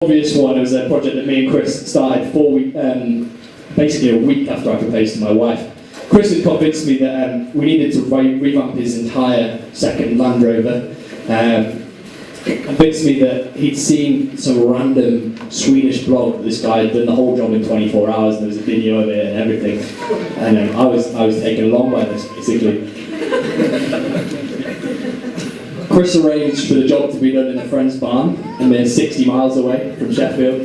Obvious one was a project that me and Chris started basically a week after I proposed to my wife. Chris had convinced me that we needed to revamp his entire second Land Rover. Convinced me that he'd seen some random Swedish blog that this guy had done the whole job in 24 hours, and there was a video of it and everything. And I was taken along by this, basically. Chris arranged for the job to be done in a friend's barn, and they're 60 miles away from Sheffield,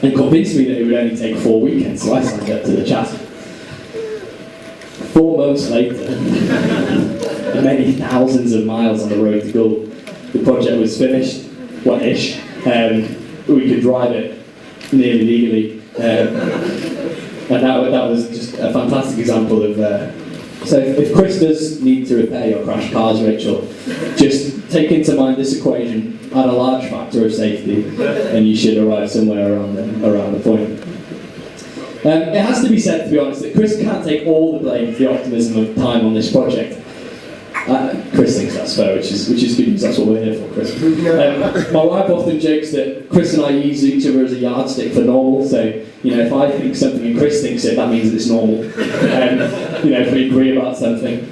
and convinced me that it would only take 4 weekends, so I signed up to the chat. 4 months later, and many thousands of miles on the road to Gaul, the project was finished, ish. We could drive it nearly legally, and that was just a fantastic example of. So if Chris does need to repair your crashed cars, Rachel, just take into mind this equation, add a large factor of safety, and you should arrive somewhere around the point. It has to be said, to be honest, that Chris can't take all the blame for the optimism of time on this project. Chris thinks that's fair, which is good news. That's what we're here for, Chris. My wife often jokes that Chris and I use each other as a yardstick for normal. So, if I think something and Chris thinks it, that means that it's normal. If we agree about something.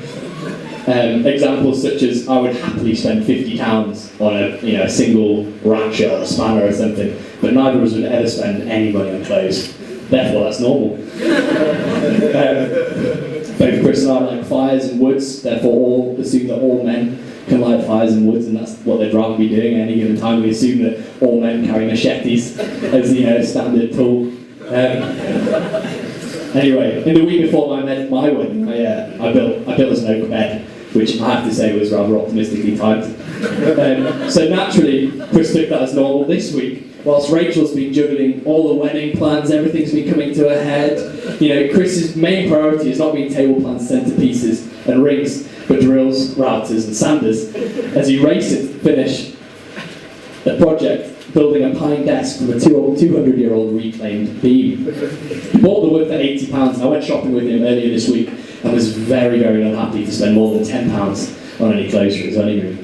Examples such as I would happily spend £50 on a single ratchet or a spanner or something, but neither of us would ever spend any money on clothes. Therefore, that's normal. Both Chris and I like fires and woods, therefore assume that all men can light fires and woods, and that's what they'd rather be doing at any given time. We assume that all men carry machetes as standard tool. Anyway, in the week before my wedding, I built us an oak bed, which I have to say was rather optimistically timed. So naturally, Chris took that as normal. This week, whilst Rachel's been juggling all the wedding plans, everything's been coming to a head. Chris's main priority has not been table plans, centerpieces and rings, but drills, routers and sanders, as he races to finish the project building a pine desk from a 200-year-old reclaimed beam. He bought the wood for £80, and I went shopping with him earlier this week and was very, very unhappy to spend more than £10 on any clothes for his honeymoon.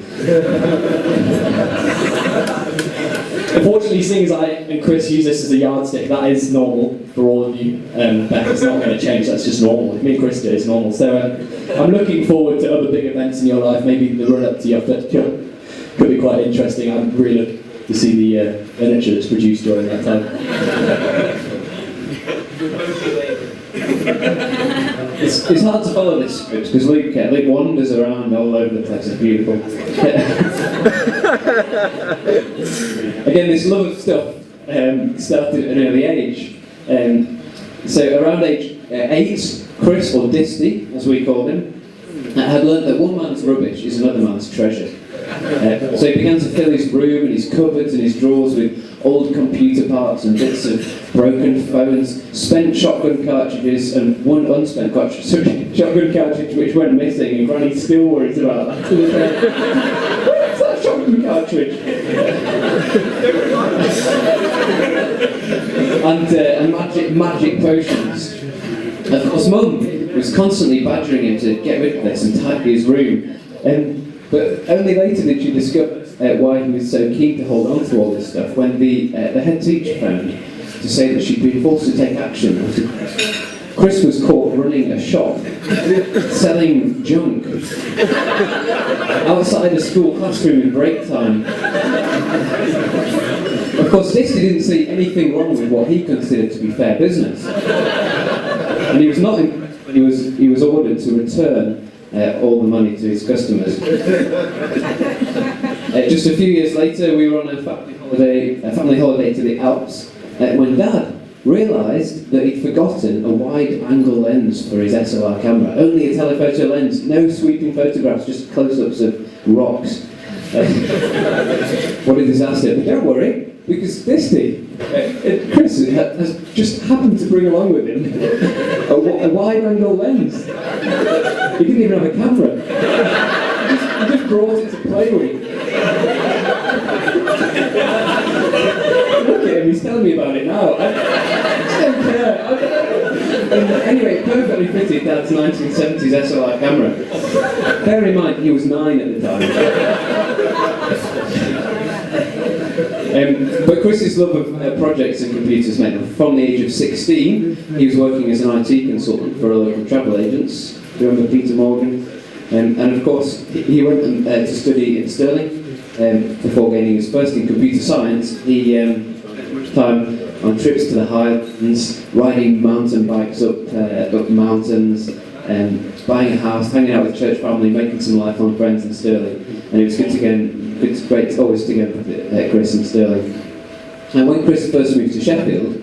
Unfortunately, seeing as I and Chris use this as a yardstick, that is normal for all of you. It's not going to change, that's just normal. If me and Chris do, it's normal. So I'm looking forward to other big events in your life, maybe the run-up to your first job. Could be quite interesting. I'd really look to see the furniture that's produced during that time. It's hard to follow this script because Luke wanders around all over the place. It's beautiful. Again, this love of stuff started at an early age. So around age 8, Chris, or Disty, as we called him, had learnt that one man's rubbish is another man's treasure. So he began to fill his room and his cupboards and his drawers with old computer parts and bits of broken phones, spent shotgun cartridges and one unspent shotgun cartridge which went missing, and Granny still worries about that. Where's that shotgun cartridge? and magic potions. Of course, Mum was constantly badgering him to get rid of this and tidy his room. But only later did she discover why he was so keen to hold on to all this stuff, when the head teacher phoned to say that she'd been forced to take action after Chris was caught running a shop, selling junk, outside a school classroom in break time. Of course, Disty didn't see anything wrong with what he considered to be fair business. And he was not he was ordered to return all the money to his customers. Just a few years later, we were on a family holiday to the Alps, when Dad realised that he'd forgotten a wide-angle lens for his SLR camera. Only a telephoto lens, no sweeping photographs, just close-ups of rocks. What a disaster! But don't worry, because Disty, Chris has just happened to bring along with him a wide-angle lens. He didn't even have a camera. He just brought it to play with. Look at him, he's telling me about it now. I just don't care. Anyway, perfectly fitted Dad's 1970s SLR camera. Bear in mind, he was 9 at the time. But Chris's love of projects and computers meant that from the age of 16, he was working as an IT consultant for a local travel agents. Do you remember Peter Morgan? And of course, he went to study in Stirling before gaining his first in computer science. He spent much time on trips to the Highlands, riding mountain bikes up mountains, buying a house, hanging out with church family, making some lifelong friends in Stirling. And it was great always to get Chris in Stirling. And when Chris first moved to Sheffield,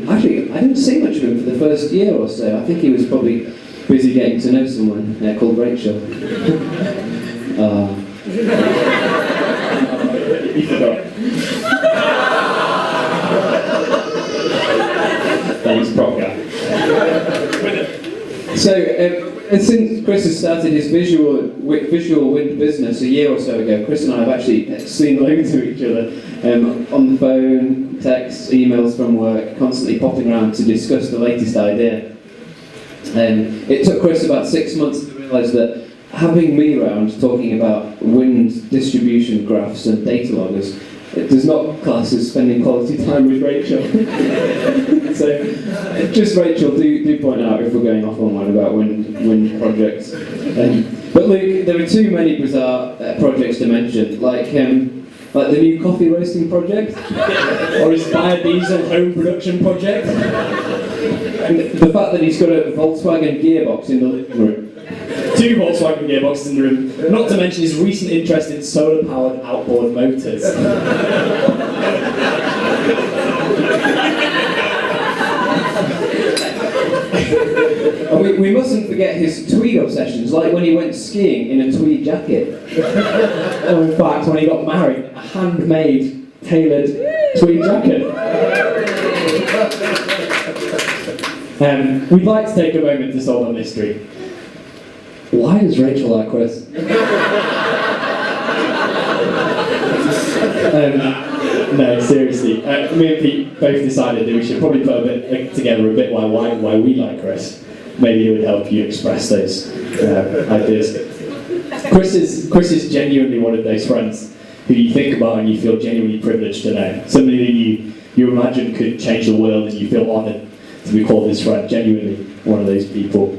actually I didn't see much of him for the first year or so. I think he was probably busy getting to know someone called Rachel. You forgot. Thanks, prop guy. So, since Chris has started his visual wind business a year or so ago, Chris and I have actually seen loads of each other on the phone, texts, emails from work, constantly popping around to discuss the latest idea. It took Chris about 6 months to realise that having me around talking about wind distribution graphs and data loggers, it does not class as spending quality time with Rachel. So, just Rachel, do point out if we're going off on one about wind projects. But Luke, there are too many bizarre projects to mention, like the new coffee roasting project, Or his biodiesel home production project. and the fact that he's got a Volkswagen gearbox in the living room. 2 Volkswagen gearboxes in the room, not to mention his recent interest in solar-powered outboard motors. And we mustn't forget his tweed obsessions, like when he went skiing in a tweed jacket. Or in fact, when he got married, a handmade, tailored tweed jacket. We'd like to take a moment to solve a mystery. Why does Rachel like Chris? No, seriously. Me and Pete both decided that we should probably put together a bit why we like Chris. Maybe it would help you express those ideas. Chris is genuinely one of those friends who you think about and you feel genuinely privileged to know. Somebody that you imagine could change the world and you feel honoured to be called his friend. Genuinely one of those people.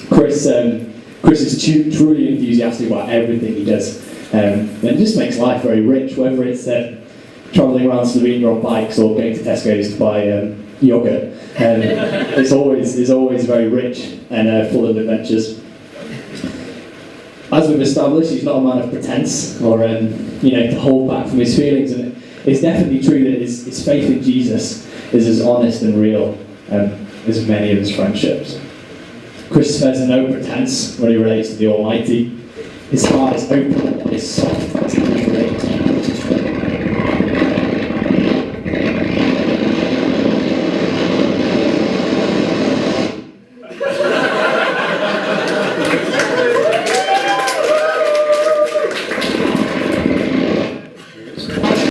Chris is truly enthusiastic about everything he does, and it just makes life very rich, whether it's travelling around Slovenia on bikes or going to Tesco's to buy yogurt. It's always very rich and full of adventures. As we've established, he's not a man of pretense or to hold back from his feelings, and it's definitely true that his faith in Jesus is as honest and real as many of his friendships. Chris spares no pretense when he relates to the Almighty. His heart is open and is soft as he relates.